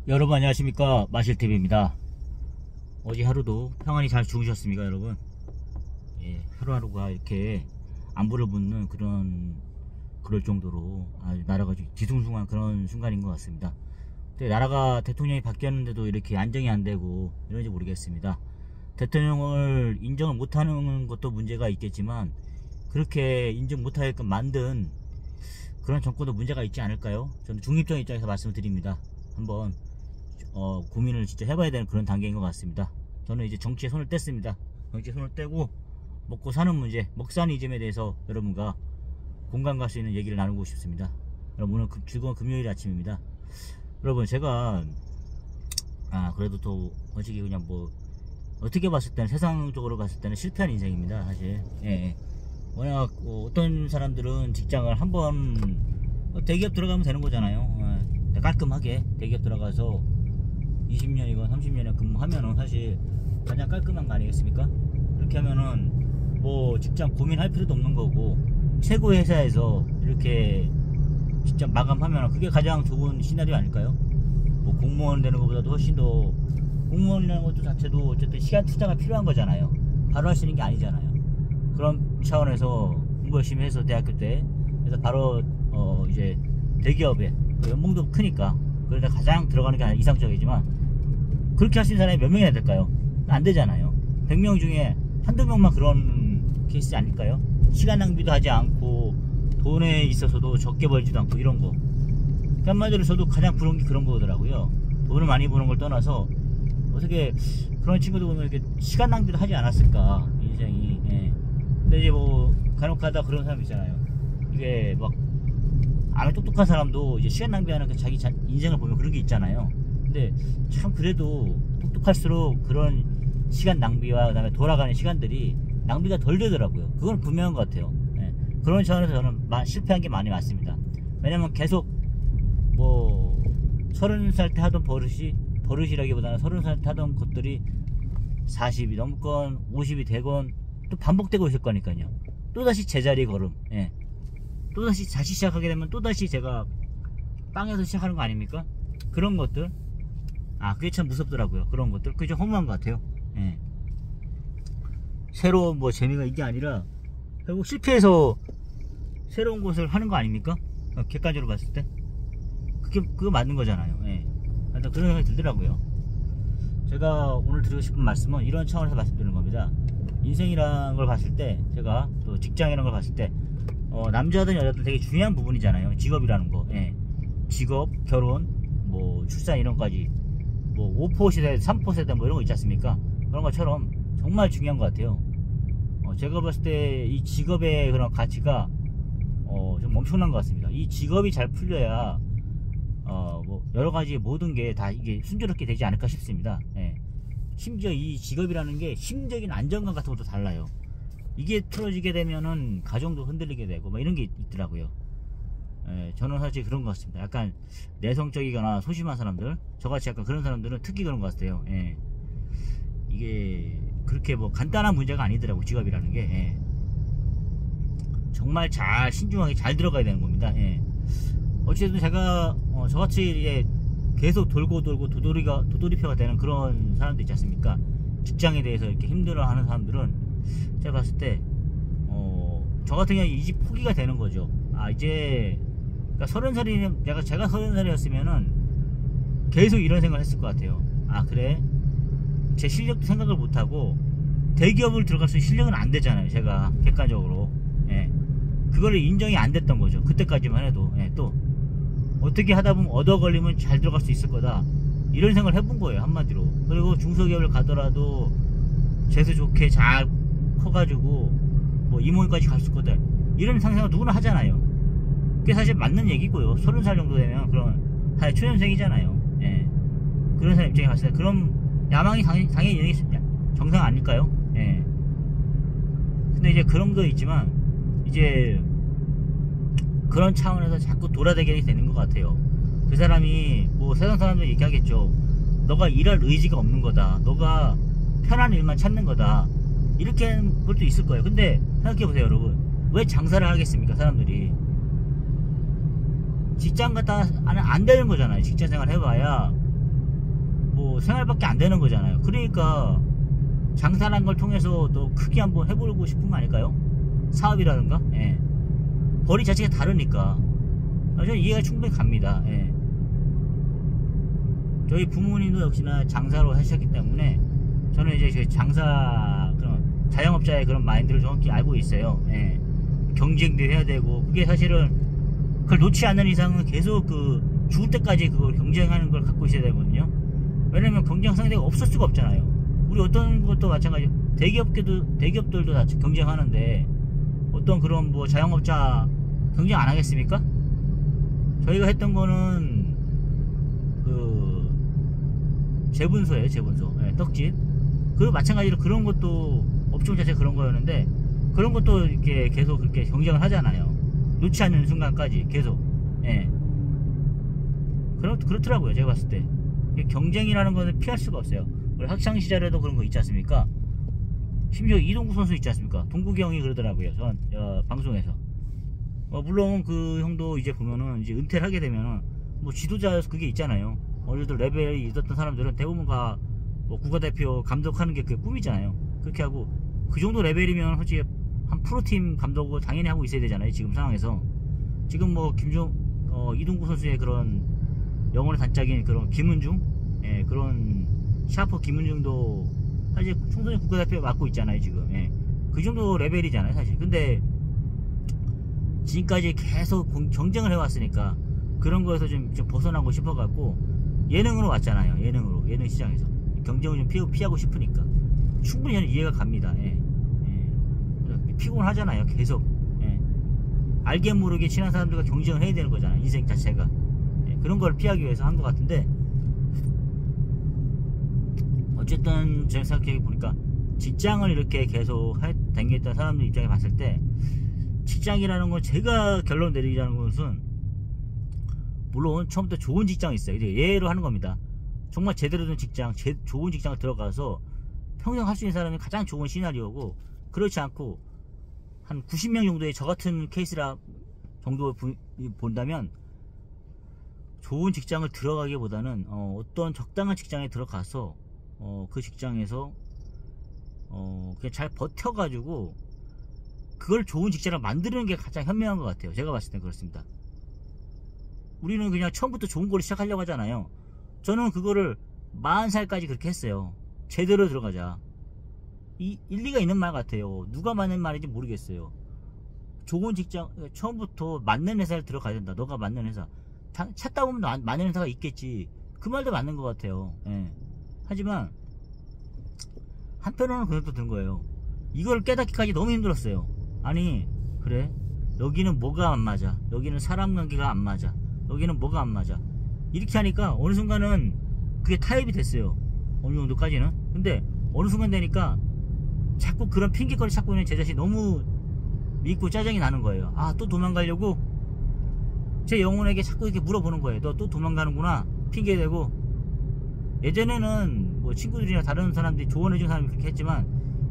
여러분 안녕하십니까, 마실TV입니다. 어제 하루도 평안히 잘 주무셨습니까 여러분? 예, 하루하루가 이렇게 안부를 묻는 그럴 정도로 나라가 뒤숭숭한 그런 순간인 것 같습니다. 근데 나라가 대통령이 바뀌었는데도 이렇게 안정이 안 되고 이런지 모르겠습니다. 대통령을 인정을 못하는 것도 문제가 있겠지만 그렇게 인정 못하게끔 만든 그런 정권도 문제가 있지 않을까요? 저는 중립적 입장에서 말씀을 드립니다. 한번 고민을 진짜 해봐야 되는 그런 단계인 것 같습니다. 저는 이제 정치에 손을 뗐습니다. 정치에 손을 떼고 먹고 사는 문제, 먹사니즘에 대해서 여러분과 공감 갈 수 있는 얘기를 나누고 싶습니다. 여러분, 오늘 즐거운 금요일 아침입니다. 여러분, 제가 그래도 또 솔직히 그냥 뭐 어떻게 봤을 때는, 세상적으로 봤을 때는 실패한 인생입니다, 사실. 예. 워낙 어떤 사람들은 직장을 한번 대기업 들어가면 되는 거잖아요. 깔끔하게 대기업 들어가서 20년이건 30년이건 근무하면은 사실 가장 깔끔한 거 아니겠습니까? 그렇게 하면은 뭐 직장 고민할 필요도 없는 거고, 최고 회사에서 이렇게 진짜 마감하면 그게 가장 좋은 시나리오 아닐까요? 뭐 공무원 되는 것보다도 훨씬 더, 공무원이라는 것도 자체도 어쨌든 시간 투자가 필요한 거잖아요. 바로 할 수 있는 게 아니잖아요. 그런 차원에서 공부 열심히 해서 대학교 때, 그래서 바로 이제 대기업에 연봉도 크니까 그러다 가장 들어가는 게 이상적이지만, 그렇게 할 수 있는 사람이 몇 명이나 될까요? 안 되잖아요. 100명 중에 한두 명만 그런 케이스 아닐까요? 시간 낭비도 하지 않고 돈에 있어서도 적게 벌지도 않고 이런 거. 한마디로 저도 가장 부러운 게 그런 거더라고요. 돈을 많이 버는 걸 떠나서 어떻게 그런 친구들 보면 이렇게 시간 낭비도 하지 않았을까, 인생이. 예. 근데 이제 뭐 간혹가다 그런 사람 있잖아요. 이게 막 아주 똑똑한 사람도 이제 시간 낭비하는 자기 인생을 보면 그런 게 있잖아요. 근데 참 그래도 똑똑할수록 그런 시간 낭비와 그 다음에 돌아가는 시간들이 낭비가 덜 되더라고요. 그건 분명한 것 같아요. 예. 그런 차원에서 저는 실패한 게 많이 많습니다. 왜냐면 계속 뭐 30살 때 하던 버릇이라기보다는 30살 때 하던 것들이 40이 넘건 50이 되건 또 반복되고 있을 거니까요. 또다시 제자리 걸음. 예. 또다시 다시 시작하게 되면 또다시 제가 빵에서 시작하는 거 아닙니까? 그런 것들, 그게 참 무섭더라고요. 그런 것들, 그게 좀 허무한 것 같아요. 예. 새로운 뭐 재미가 이게 아니라 결국 실패해서 새로운 것을 하는 거 아닙니까? 객관적으로 봤을 때 그거 맞는 거잖아요. 예. 일단 그런 생각이 들더라고요. 제가 오늘 드리고 싶은 말씀은 이런 차원에서 말씀드리는 겁니다. 인생이란 걸 봤을 때, 제가 또 직장이라는 걸 봤을 때 남자든 여자든 되게 중요한 부분이잖아요. 직업이라는 거. 예. 직업, 결혼, 뭐 출산 이런 거까지, 뭐 5포 세대, 3포 세대 뭐 이런 거 있지 않습니까? 그런 것처럼 정말 중요한 것 같아요. 제가 봤을 때 이 직업의 그런 가치가 좀 엄청난 것 같습니다. 이 직업이 잘 풀려야 뭐 여러 가지 모든 게 다 이게 순조롭게 되지 않을까 싶습니다. 예. 심지어 이 직업이라는 게 심적인 안정감 같은 것도 달라요. 이게 틀어지게 되면은 가정도 흔들리게 되고 막 이런 게 있더라고요. 예, 저는 사실 그런 것 같습니다. 약간 내성적이거나 소심한 사람들, 저같이 약간 그런 사람들은 특히 그런 것 같아요. 예. 이게 그렇게 뭐 간단한 문제가 아니더라고, 직업이라는 게. 예. 정말 잘 신중하게 잘 들어가야 되는 겁니다. 예. 어쨌든 제가 저같이 이제 계속 돌고 도돌이표가 되는 그런 사람들 있지 않습니까? 직장에 대해서 이렇게 힘들어하는 사람들은 제가 봤을 때 저 같은 경우에 이제 포기가 되는 거죠. 이제 그러니까 30살이면 제가 30살이었으면은 계속 이런 생각을 했을 것 같아요. 그래, 제 실력도 생각을 못하고 대기업을 들어갈 수 있는 실력은 안 되잖아요, 제가 객관적으로. 예. 그거를 인정이 안 됐던 거죠, 그때까지만 해도. 예. 또 어떻게 하다 보면 얻어 걸리면 잘 들어갈 수 있을 거다, 이런 생각을 해본 거예요, 한마디로. 그리고 중소기업을 가더라도 재수 좋게 잘 커가지고 뭐 임원까지 갈 수 있거든, 이런 상상을 누구나 하잖아요. 그게 사실 맞는 얘기고요. 30살 정도 되면 그런 사실 초년생이잖아요. 예. 그런 사람 입장에 봤을 때 그럼 야망이 당연히 있는 게 정상 아닐까요? 예. 근데 이제 그런 거 있지만 이제 그런 차원에서 자꾸 돌아다니게 되는 것 같아요. 그 사람이 뭐 세상 사람들 얘기하겠죠. 너가 일할 의지가 없는 거다, 너가 편한 일만 찾는 거다, 이렇게 하는 것도 있을 거예요. 근데 생각해보세요, 여러분. 왜 장사를 하겠습니까, 사람들이? 직장 갔다 안 되는 거잖아요. 직장 생활 해봐야 생활밖에 안 되는 거잖아요. 그러니까 장사라는 걸 통해서 또 크게 한번 해보고 싶은 거 아닐까요? 사업이라든가. 예. 벌이 자체가 다르니까 저는 이해가 충분히 갑니다. 예. 저희 부모님도 역시나 장사로 하셨기 때문에 저는 이제 제 장사 그런 자영업자의 그런 마인드를 정확히 알고 있어요. 예. 경쟁도 해야 되고 그게 사실은 그걸 놓지 않는 이상은 계속 그 죽을 때까지 그걸 경쟁하는 걸 갖고 있어야 되거든요. 왜냐면 경쟁 상대가 없을 수가 없잖아요. 우리 어떤 것도 마찬가지, 대기업들도 다 경쟁하는데 어떤 그런 뭐 자영업자 경쟁 안 하겠습니까? 저희가 했던 거는 그 재분소예요. 재분소. 예, 떡집. 그리고 마찬가지로 그런 것도 업종 자체가 그런 거였는데 그런 것도 이렇게 계속 그렇게 경쟁을 하잖아요. 놓지 않는 순간까지 계속. 예. 그렇더라고요. 제가 봤을 때 경쟁이라는 거는 피할 수가 없어요. 우리 학창시절에도 그런 거 있지 않습니까? 심지어 이동국 선수 있지 않습니까? 동국이 형이 그러더라고요. 방송에서. 물론 그 형도 이제 보면은 이제 은퇴를 하게 되면은 뭐 지도자여서 그게 있잖아요. 어느 정도 레벨이 있었던 사람들은 대부분 뭐 국가대표 감독하는 게 그게 꿈이잖아요. 그렇게 하고 그 정도 레벨이면 솔직히 한 프로팀 감독을 당연히 하고 있어야 되잖아요. 지금 상황에서. 지금 뭐 이동국 선수의 그런 영혼의 단짝인 그런 김은중, 예, 그런 샤프 김은중도 사실 청소년 국가대표 맡고 있잖아요. 지금. 예. 그 정도 레벨이잖아요. 사실. 근데 지금까지 계속 경쟁을 해왔으니까 그런 거에서 좀 벗어나고 싶어갖고 예능으로 왔잖아요. 예능 시장에서 경쟁을 좀 피하고 싶으니까 충분히 저는 이해가 갑니다. 예. 예. 피곤하잖아요. 계속. 예. 알게 모르게 친한 사람들과 경쟁을 해야 되는 거잖아요. 인생 자체가. 예. 그런 걸 피하기 위해서 한 것 같은데 어쨌든 제가 생각해 보니까 직장을 이렇게 계속 다녔던 사람들 입장에 봤을 때 직장이라는 건 제가 결론 내리자는 것은 물론 처음부터 좋은 직장이 있어요. 이제 예로 하는 겁니다. 정말 제대로 된 직장, 좋은 직장을 들어가서 평생 할 수 있는 사람이 가장 좋은 시나리오고, 그렇지 않고 한 90명 정도의 저 같은 케이스라 정도 본다면 좋은 직장을 들어가기보다는 어떤 적당한 직장에 들어가서 그 직장에서 그냥 잘 버텨가지고 그걸 좋은 직장을 만드는 게 가장 현명한 것 같아요. 제가 봤을 땐 그렇습니다. 우리는 그냥 처음부터 좋은 걸로 시작하려고 하잖아요. 저는 그거를 40살까지 그렇게 했어요. 제대로 들어가자. 일리가 있는 말 같아요. 누가 맞는 말인지 모르겠어요. 좋은 직장, 처음부터 맞는 회사를 들어가야 된다. 너가 맞는 회사. 찾다 보면 맞는 회사가 있겠지. 그 말도 맞는 것 같아요. 예. 하지만 한편으로는 그런 생각도 든 거예요. 이걸 깨닫기까지 너무 힘들었어요. 아니 그래, 여기는 뭐가 안 맞아, 여기는 사람 관계가 안 맞아, 여기는 뭐가 안 맞아, 이렇게 하니까 어느 순간은 그게 타협이 됐어요. 어느 정도까지는. 근데 어느 순간 되니까 자꾸 그런 핑계거리 찾고 있는 제 자신이 너무 밉고 짜증이 나는 거예요. 아, 또 도망가려고 제 영혼에게 자꾸 이렇게 물어보는 거예요. 너 또 도망가는구나, 핑계대고. 예전에는 뭐 친구들이나 다른 사람들이 조언해준 사람이 그렇게 했지만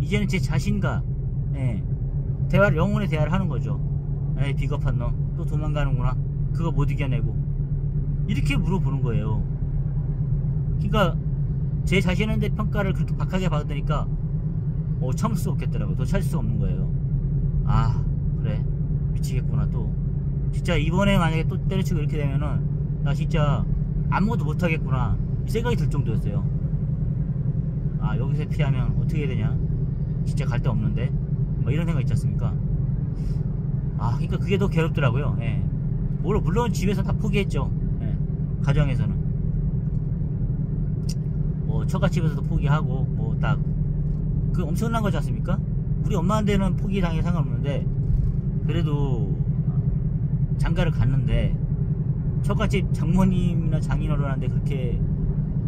이제는 제 자신과 영혼의 대화를 하는 거죠. 에이, 비겁한 너 또 도망가는구나, 그거 못 이겨내고, 이렇게 물어보는 거예요. 그러니까 제 자신한테 평가를 그렇게 박하게 받으니까 참을 수 없겠더라고요. 더 찾을 수 없는 거예요. 아, 그래, 미치겠구나. 또 진짜 이번에 만약에 또 때려치고 이렇게 되면은 나 진짜 아무것도 못하겠구나, 이 생각이 들 정도였어요. 아, 여기서 피하면 어떻게 해야 되냐, 진짜 갈 데 없는데, 뭐 이런 생각 있지 않습니까? 아, 그러니까 그게 더 괴롭더라고요. 예. 물론 집에서 다 포기했죠. 예. 가정에서는 뭐 처갓집에서도 포기하고 뭐 딱 그 엄청난 거지 않습니까? 우리 엄마한테는 포기 당연히 상관없는데 그래도 장가를 갔는데 처갓집 장모님이나 장인어른한테 그렇게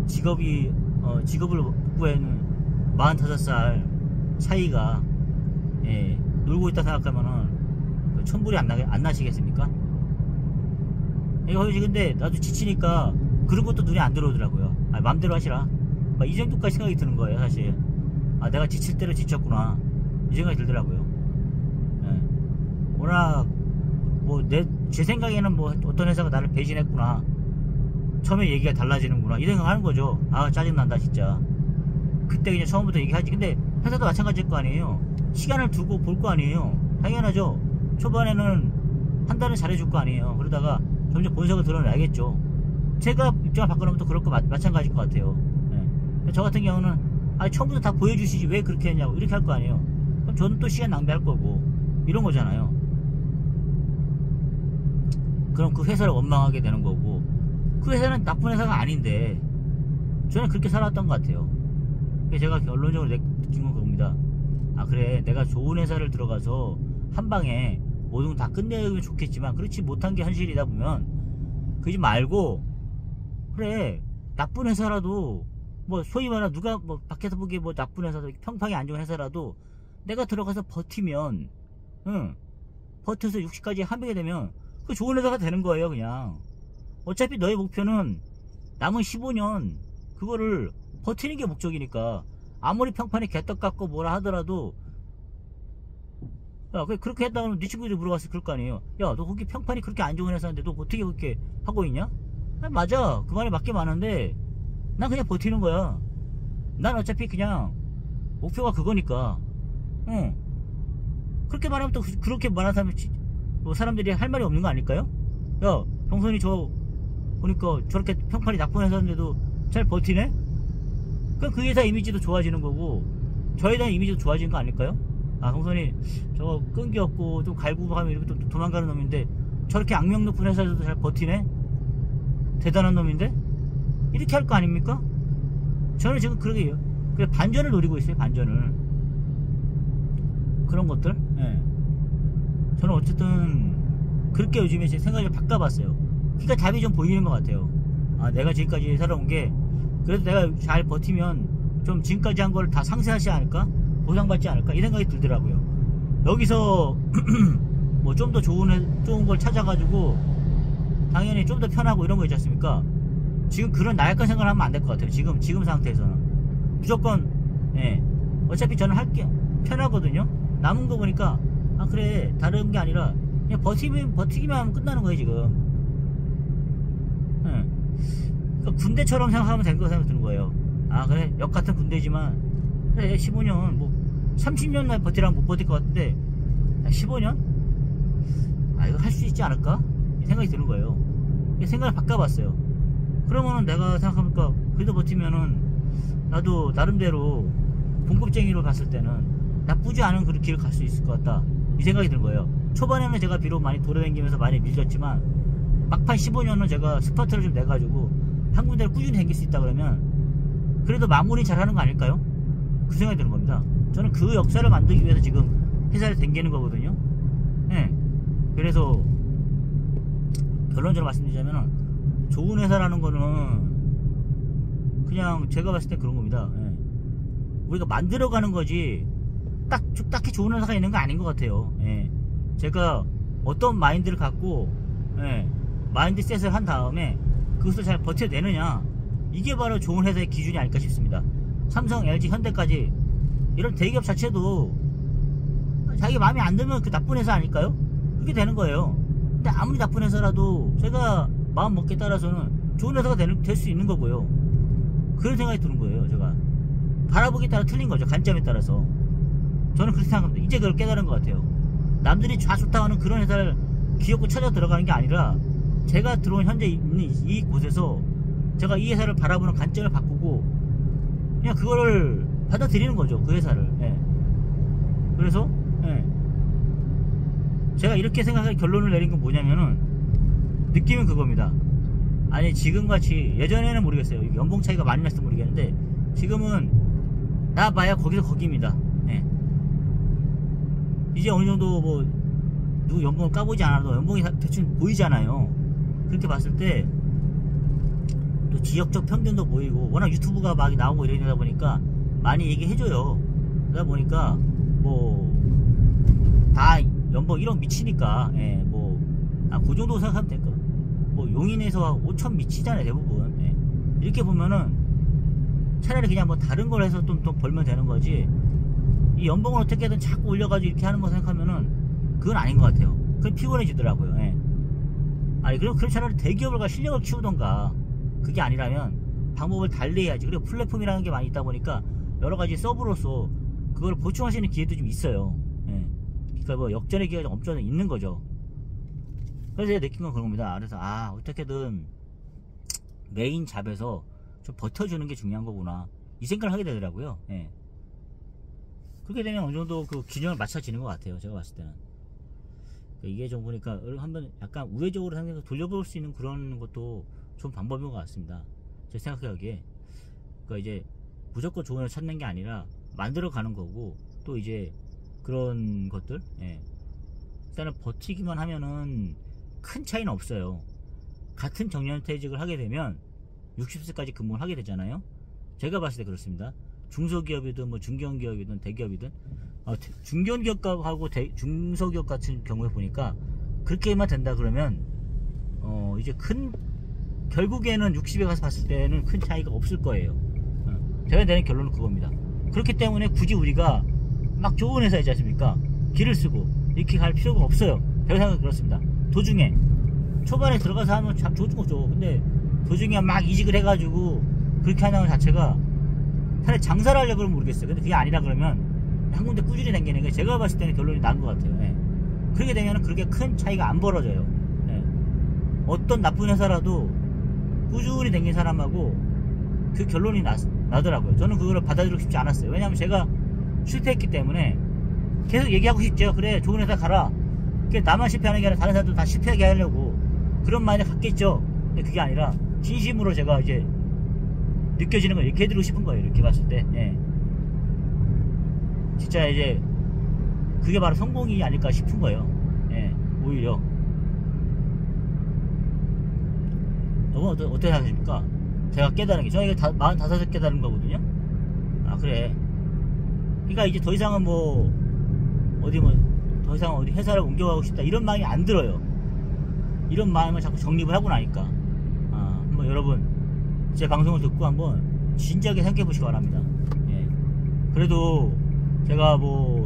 직업을 구해는 45살 사이가, 예, 놀고 있다 생각하면은 천불이 안 나시겠습니까? 근데 나도 지치니까 그런 것도 눈에 안 들어오더라고요. 아, 맘대로 하시라, 막 이 정도까지 생각이 드는 거예요. 사실 아, 내가 지칠 대로 지쳤구나, 이 생각이 들더라고요. 예. 워낙 뭐 제 생각에는 뭐 어떤 회사가 나를 배신했구나, 처음에 얘기가 달라지는구나 이 생각하는 거죠. 아 짜증난다 진짜. 그때 그냥 처음부터 얘기하지. 근데 회사도 마찬가지일 거 아니에요. 시간을 두고 볼 거 아니에요. 당연하죠. 초반에는 한 달은 잘해줄 거 아니에요. 그러다가 점점 본색을 드러내야겠죠. 제가 입장을 바꿔놓으면 또 그럴 거 마찬가지일 것 같아요. 예. 저 같은 경우는 처음부터 다 보여주시지 왜 그렇게 했냐고 이렇게 할 거 아니에요. 그럼 저는 또 시간 낭비할 거고 이런 거잖아요. 그럼 그 회사를 원망하게 되는 거고 그 회사는 나쁜 회사가 아닌데 저는 그렇게 살아왔던 것 같아요. 그래서 제가 결론적으로 느낀 건 그겁니다. 아 그래 내가 좋은 회사를 들어가서 한 방에 모든 걸 다 끝내면 좋겠지만 그렇지 못한 게 현실이다 보면 그러지 말고 그래 나쁜 회사라도 뭐 소위 말하면 누가 뭐 밖에서 보기에 뭐 나쁜 회사도 평판이 안 좋은 회사라도 내가 들어가서 버티면 버텨서 60까지 하게 되면 그 좋은 회사가 되는 거예요. 그냥 어차피 너의 목표는 남은 15년 그거를 버티는 게 목적이니까 아무리 평판이 개떡 같고 뭐라 하더라도 야 그렇게 했다 그러면 네 친구들이 물어봤을 그럴 거 아니에요. 야 너 거기 평판이 그렇게 안 좋은 회사인데 너 어떻게 그렇게 하고 있냐? 맞아 그 말이 맞게 많은데 난 그냥 버티는 거야. 난 어차피 그냥 목표가 그거니까 그렇게 말하면 또 그렇게 말하는 사람이 뭐 사람들이 할 말이 없는 거 아닐까요? 야 병선이 저 보니까 저렇게 평판이 나쁜 회사인데도 잘 버티네? 그럼 그 회사 이미지도 좋아지는 거고 저에 대한 이미지도 좋아지는 거 아닐까요? 아 형선이 저거 끈기 없고 좀 갈구고 하면 이렇게 또 도망가는 놈인데 저렇게 악명 높은 회사에서도 잘 버티네? 대단한 놈인데? 이렇게 할 거 아닙니까? 저는 지금 그러게 그래 반전을 노리고 있어요. 반전을 그런 것들. 예. 저는 어쨌든 그렇게 요즘에 제 생각을 바꿔봤어요. 그러니까 답이 좀 보이는 것 같아요. 아 내가 지금까지 살아온 게 그래도 내가 잘 버티면 좀 지금까지 한 걸 다 상쇄하지 않을까? 보상받지 않을까? 이 생각이 들더라고요. 여기서 뭐 좀 더 좋은 걸 찾아가지고 당연히 좀 더 편하고 이런 거 있지 않습니까? 지금 그런 나약한 생각을 하면 안 될 것 같아요. 지금 상태에서는 무조건 어차피 저는 할게 편하거든요. 남은 거 보니까 아 그래 다른 게 아니라 그냥 버티기만 하면 끝나는 거예요 지금. 그러니까 군대처럼 생각하면 된 거 생각 드는 거예요. 아 그래 역 같은 군대지만 그래 15년 뭐 30년 날 버티라면 못 버틸 것 같은데 15년? 아 이거 할 수 있지 않을까? 이 생각이 드는 거예요. 생각을 바꿔봤어요. 그러면은 내가 생각하니까 그래도 버티면은 나도 나름대로 공급쟁이로 갔을 때는 나쁘지 않은 그런 길을 갈 수 있을 것 같다 이 생각이 드는 거예요. 초반에는 제가 비록 많이 돌아다니면서 많이 밀렸지만 막판 15년은 제가 스파트를 좀 내가지고 한 군데를 꾸준히 다닐 수 있다 그러면 그래도 마무리 잘하는 거 아닐까요? 그 생각이 드는 겁니다. 저는 그 역사를 만들기 위해서 지금 회사를 댕기는 거거든요. 그래서 결론적으로 말씀드리자면 좋은 회사라는 거는 그냥 제가 봤을 때 그런 겁니다. 우리가 만들어가는 거지 딱히 좋은 회사가 있는 거 아닌 것 같아요. 제가 어떤 마인드를 갖고 마인드셋을 한 다음에 그것을 잘 버텨내느냐 이게 바로 좋은 회사의 기준이 아닐까 싶습니다. 삼성, LG, 현대까지 이런 대기업 자체도 자기 마음에 안 들면 그 나쁜 회사 아닐까요? 그렇게 되는 거예요. 근데 아무리 나쁜 회사라도 제가 마음 먹기에 따라서는 좋은 회사가 될 수 있는 거고요. 그런 생각이 드는 거예요. 제가 바라보기에 따라 틀린 거죠. 관점에 따라서. 저는 그렇게 생각합니다. 이제 그걸 깨달은 것 같아요. 남들이 좋다고 하는 그런 회사를 기어코 찾아 들어가는 게 아니라 제가 들어온 현재 있는 이 곳에서 제가 이 회사를 바라보는 관점을 바꾸고 그냥 그거를 받아들이는 거죠. 그 회사를. 그래서 제가 이렇게 생각해 결론을 내린 건 뭐냐면은 느낌은 그겁니다. 아니 지금같이 예전에는 모르겠어요. 연봉 차이가 많이 났을지 모르겠는데 지금은 나봐야 거기서 거기입니다. 이제 어느정도 뭐 누구 연봉을 까보지 않아도 연봉이 대충 보이잖아요. 그렇게 봤을 때 또 지역적 평균도 보이고 워낙 유튜브가 막 나오고 이러다 보니까 많이 얘기해줘요. 그러다 보니까 뭐 다 연봉 1억 미치니까 그 정도 생각하면 될 거야. 뭐 용인에서 5천 미치잖아요 대부분. 이렇게 보면은 차라리 그냥 뭐 다른 걸 해서 좀 돈 벌면 되는 거지 이 연봉을 어떻게든 자꾸 올려가지고 이렇게 하는 거 생각하면은 그건 아닌 것 같아요. 그건 피곤해지더라고요. 아니 그럼 차라리 대기업을 가 실력을 키우던가 그게 아니라면 방법을 달리 해야지. 그리고 플랫폼이라는 게 많이 있다 보니까 여러가지 서브로서 그걸 보충할 수 있는 기회도 좀 있어요. 예. 그러니까 뭐 역전의 기회가 엄청 있는 거죠. 그래서 제가 느낀 건 그런 겁니다. 그래서 어떻게든 메인 잡에서 좀 버텨주는 게 중요한 거구나, 이 생각을 하게 되더라고요. 예. 그렇게 되면 어느 정도 그 균형을 맞춰지는 것 같아요, 제가 봤을 때는. 이게 좀 보니까 한번 약간 우회적으로 상대해서 돌려볼 수 있는 그런 것도 좋은 방법인 것 같습니다, 제 생각하기에. 그러니까 이제 무조건 좋은 걸 찾는 게 아니라 만들어 가는 거고, 또 이제 그런 것들, 예. 일단은 버티기만 하면은 큰 차이는 없어요. 같은 정년퇴직을 하게 되면 60세까지 근무를 하게 되잖아요. 제가 봤을 때 그렇습니다. 중소기업이든 뭐 중견기업이든 대기업이든 중견기업하고 중소기업 같은 경우에 보니까 그렇게만 된다 그러면 이제 결국에는 60에 가서 봤을 때는 큰 차이가 없을 거예요. 제가 내는 결론은 그겁니다. 그렇기 때문에 굳이 우리가 막 좋은 회사이지 않습니까? 기를 쓰고 이렇게 갈 필요가 없어요. 제가 생각은 그렇습니다. 도중에 초반에 들어가서 하면 참 좋은 거죠. 근데 도중에 막 이직을 해가지고 그렇게 하는 것 자체가, 차라리 장사를 하려고 그러면 모르겠어요. 근데 그게 아니라 그러면 한 군데 꾸준히 다니는 게 제가 봤을 때는 결론이 난 것 같아요. 예. 그렇게 되면 그렇게 큰 차이가 안 벌어져요. 예. 어떤 나쁜 회사라도 꾸준히 다니는 사람하고 그 결론이 나더라고요. 저는 그걸 받아들이고 싶지 않았어요. 왜냐하면 제가 실패했기 때문에 계속 얘기하고 싶죠. 그래, 좋은 회사 가라. 나만 실패하는 게 아니라 다른 사람도 다 실패하게 하려고 그런 마인드 갖겠죠. 근데 그게 아니라 진심으로 제가 이제 느껴지는 걸 이렇게 해드리고 싶은 거예요. 이렇게 봤을 때. 예. 진짜 이제 그게 바로 성공이 아닐까 싶은 거예요. 예. 오히려. 여러분 어떻게 생각하십니까? 제가 깨달은 게, 저는 이게 45에 깨달은 거거든요. 그래. 그러니까 이제 더 이상은 더 이상 어디 회사를 옮겨가고 싶다 이런 마음이 안 들어요. 이런 마음을 자꾸 정립을 하고 나니까. 한번 여러분 제 방송을 듣고 한번 진지하게 생각해 보시기 바랍니다. 예. 그래도 제가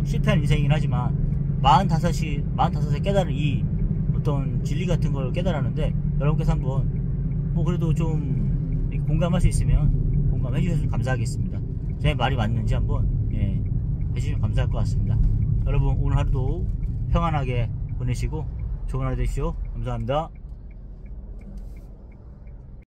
실패한 인생이긴 하지만 45세 깨달은 이 어떤 진리 같은 걸 깨달았는데, 여러분께서 한번 그래도 좀 공감할 수 있으면 공감해 주셔서 감사하겠습니다. 제 말이 맞는지 한번 해주시면 감사할 것 같습니다. 여러분 오늘 하루도 평안하게 보내시고 좋은 하루 되십시오. 감사합니다.